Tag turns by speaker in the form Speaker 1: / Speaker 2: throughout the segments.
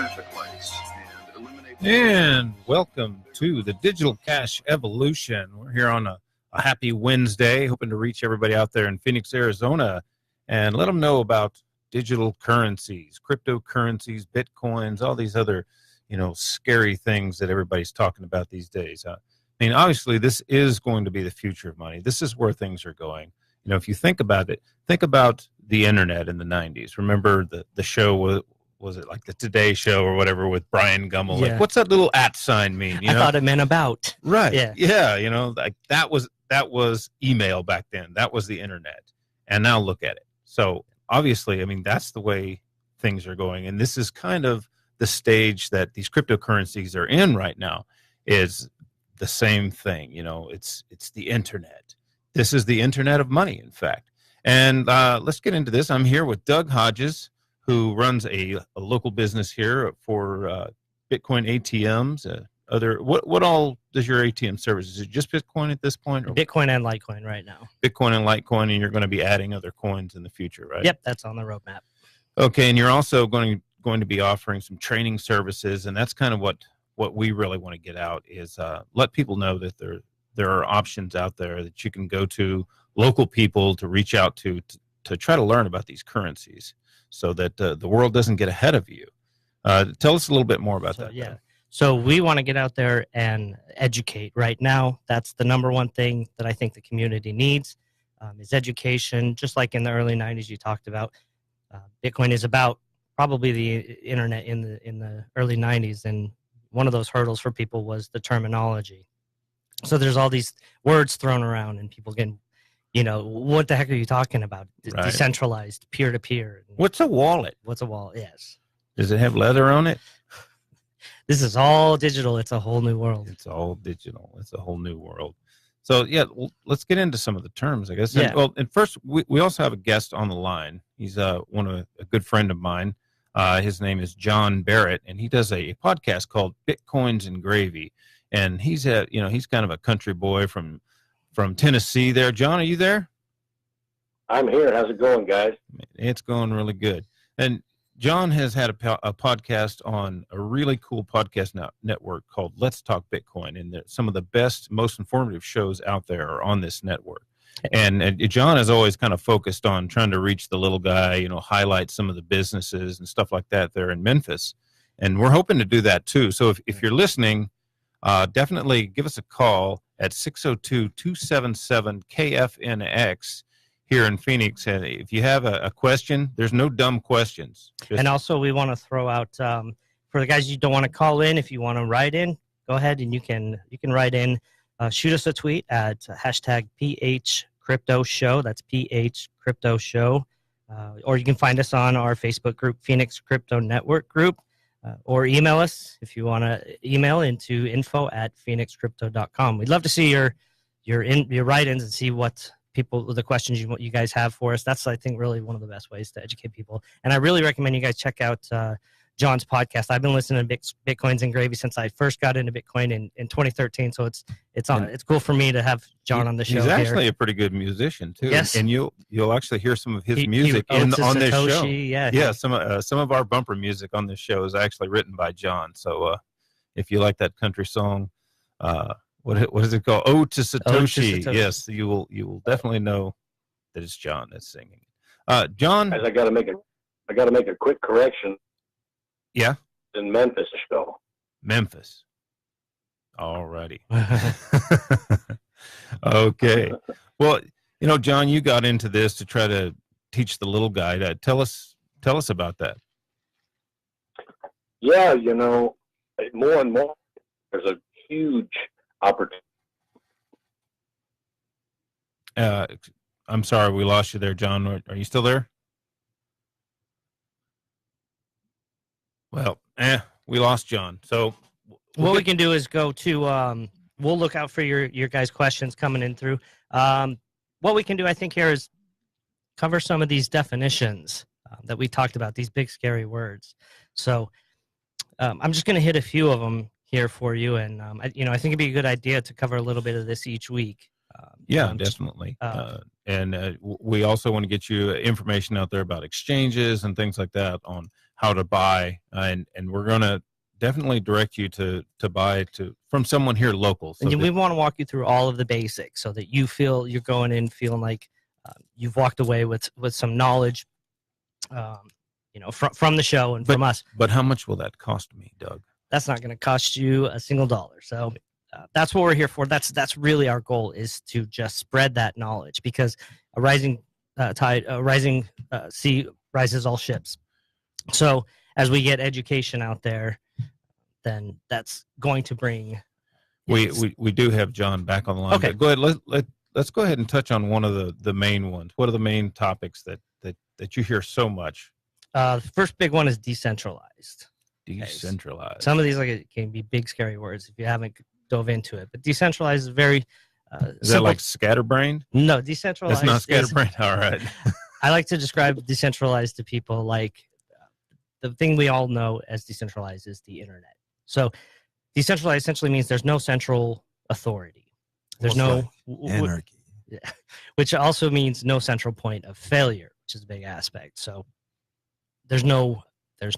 Speaker 1: traffic lights and eliminate...
Speaker 2: And welcome to the Digital Cash Evolution. We're here on a happy Wednesday, hoping to reach everybody out there in Phoenix, Arizona, and let them know about digital currencies, cryptocurrencies, bitcoins, all these other, scary things that everybody's talking about these days. I mean, obviously, this is going to be the future of money. This is where things are going. If you think about it, think about the internet in the 90s. Remember the show, was it like the Today Show or whatever with Brian Gummel?
Speaker 3: Yeah.
Speaker 2: Like, what's that little @ sign mean?
Speaker 3: I thought it meant about.
Speaker 2: Right.
Speaker 3: Yeah.
Speaker 2: Like that was email back then. That was the internet. And now look at it. So obviously, I mean, that's the way things are going. And this is kind of the stage that these cryptocurrencies are in right now, is the same thing. It's the internet. This is the internet of money, in fact. And let's get into this. I'm here with Doug Hodges, who runs a local business here for Bitcoin ATMs. What all does your ATM service? Is it just Bitcoin at this point? Or
Speaker 3: Bitcoin and Litecoin right now.
Speaker 2: Bitcoin and Litecoin, and you're going to be adding other coins in the future, right?
Speaker 3: Yep, that's on the roadmap.
Speaker 2: Okay, and you're also going to be offering some training services, and that's kind of what we really want to get out is let people know that there are options out there that you can go to, local people to reach out to try to learn about these currencies, so that the world doesn't get ahead of you. Tell us a little bit more about that.
Speaker 3: Yeah. So we want to get out there and educate. Right now, that's the number one thing that I think the community needs is education. Just like in the early 90s you talked about, Bitcoin is about probably the internet in the early 90s. And one of those hurdles for people was the terminology. So there's all these words thrown around and people get, what the heck are you talking about?
Speaker 2: Right.
Speaker 3: Decentralized, peer-to-peer.
Speaker 2: What's a wallet?
Speaker 3: What's a wallet? Yes.
Speaker 2: Does it have leather on it?
Speaker 3: This is all digital. It's a whole new world.
Speaker 2: It's all digital. It's a whole new world. So, let's get into some of the terms, I guess.
Speaker 3: Yeah.
Speaker 2: And first, we also have a guest on the line. He's a good friend of mine. His name is John Barrett, and he does a podcast called Bitcoins and Gravy. And he's kind of a country boy from Tennessee there. John, are you there?
Speaker 4: I'm here. How's it going, guys?
Speaker 2: It's going really good. And John has had a podcast on a really cool podcast network called Let's Talk Bitcoin. And some of the best, most informative shows out there are on this network. And John has always kind of focused on trying to reach the little guy, highlight some of the businesses and stuff like that there in Memphis. And we're hoping to do that too. So if you're listening, definitely give us a call at 602-277-KFNX here in Phoenix. And if you have a question, there's no dumb questions.
Speaker 3: And also we want to throw out, for the guys you don't want to call in, if you want to write in, go ahead and you can write in, shoot us a tweet at hashtag PH Crypto Show. That's PH Crypto Show. Or you can find us on our Facebook group, Phoenix Crypto Network group. Or email us if you want to email into info@phoenixcrypto.com. We'd love to see your write-ins and see what the questions you guys have for us. That's, I think, really one of the best ways to educate people. And I really recommend you guys check out John's podcast. I've been listening to Bitcoins and Gravy since I first got into Bitcoin in 2013. So it's cool for me to have John on the show.
Speaker 2: He's actually
Speaker 3: here.
Speaker 2: a pretty good musician too.
Speaker 3: Yes.
Speaker 2: And you'll actually hear some of his music on this show.
Speaker 3: Yeah.
Speaker 2: Some of our bumper music on this show is actually written by John. So if you like that country song, what is it called? Ode to Satoshi. Yes, you will definitely know that it's John that's singing. John,
Speaker 4: Guys, I got to make a quick correction.
Speaker 2: Yeah.
Speaker 4: In Memphis show.
Speaker 2: Memphis. All righty. Okay. Well, John, you got into this to try to teach the little guy. Tell us about that.
Speaker 4: Yeah, more and more, there's a huge opportunity.
Speaker 2: I'm sorry, we lost you there, John. Are you still there? Well, we lost John. So
Speaker 3: what we can do is go to, we'll look out for your guys' questions coming in through. What we can do, I think, here is cover some of these definitions that we talked about, these big, scary words. So I'm just going to hit a few of them here for you. And, I think it'd be a good idea to cover a little bit of this each week.
Speaker 2: Definitely. And we also want to get you information out there about exchanges and things like that on how to buy, and we're going to definitely direct you to buy from someone here local. So
Speaker 3: And we want to walk you through all of the basics so that you feel you're going in feeling like you've walked away with some knowledge, from the show and from us.
Speaker 2: But how much will that cost me, Doug?
Speaker 3: That's not going to cost you a single dollar. So that's what we're here for. That's really our goal, is to just spread that knowledge, because a rising tide, a rising sea rises all ships. So as we get education out there, then that's going to bring.
Speaker 2: We do have John back on the line.
Speaker 3: Okay.
Speaker 2: Go ahead. Let's go ahead and touch on one of the main ones. What are the main topics that you hear so much?
Speaker 3: The first big one is decentralized.
Speaker 2: Decentralized.
Speaker 3: Some of these can be big, scary words if you haven't dove into it. But decentralized is very.
Speaker 2: Is that like scatterbrained?
Speaker 3: No, decentralized.
Speaker 2: That's not scatterbrained. All right.
Speaker 3: I like to describe decentralized to people like the thing we all know as decentralized is the internet. So decentralized essentially means there's no central authority. There's no
Speaker 5: anarchy.
Speaker 3: Which also means no central point of failure, which is a big aspect. So there's no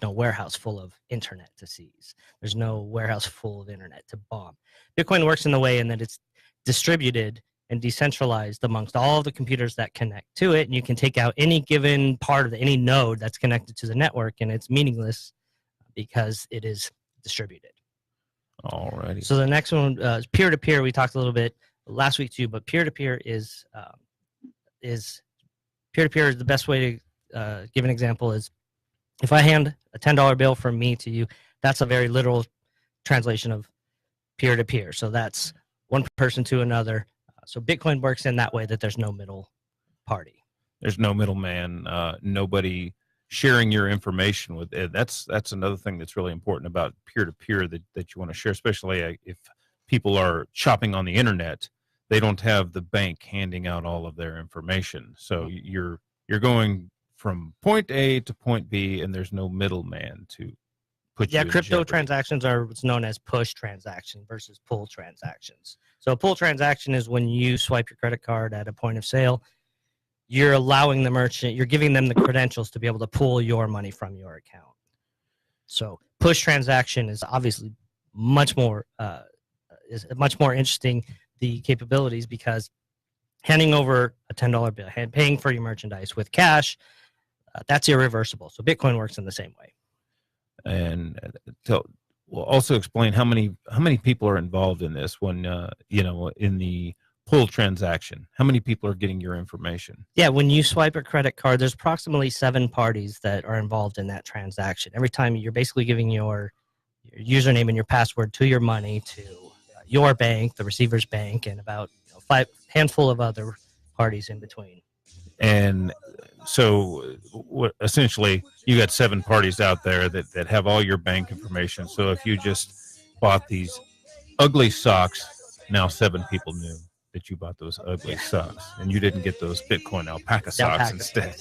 Speaker 3: warehouse full of internet to seize. There's no warehouse full of internet to bomb. Bitcoin works in the way in that it's distributed and decentralized amongst all of the computers that connect to it, and you can take out any given part of any node that's connected to the network, and it's meaningless because it is distributed.
Speaker 2: Alrighty.
Speaker 3: So the next one is peer-to-peer. We talked a little bit last week too, but peer-to-peer is peer-to-peer is the best way to give an example is if I hand a $10 bill from me to you, that's a very literal translation of peer-to-peer. So that's one person to another. So Bitcoin works in that way, that there's no middle party.
Speaker 2: There's no middleman. Nobody sharing your information with it. That's another thing that's really important about peer-to-peer that you want to share, especially if people are shopping on the internet. They don't have the bank handing out all of their information. So you're going from point A to point B, and there's no middleman to put you in
Speaker 3: Crypto
Speaker 2: jeopardy.
Speaker 3: transactions are what's known as push transactions versus pull transactions. So a pull transaction is when you swipe your credit card at a point of sale, you're allowing the merchant, you're giving them the credentials to be able to pull your money from your account. So push transaction is obviously much more interesting, the capabilities, because handing over a $10 bill, paying for your merchandise with cash, that's irreversible. So Bitcoin works in the same way.
Speaker 2: And we'll also explain how many people are involved in this when in the pull transaction. How many people are getting your information?
Speaker 3: Yeah, when you swipe a credit card, there's approximately 7 parties that are involved in that transaction. Every time you're basically giving your username and your password to your money to your bank, the receiver's bank, and about 5 handful of other parties in between.
Speaker 2: And so essentially you got 7 parties out there that have all your bank information. So if you just bought these ugly socks, now 7 people knew that you bought those ugly socks, and you didn't get those Bitcoin alpaca socks instead.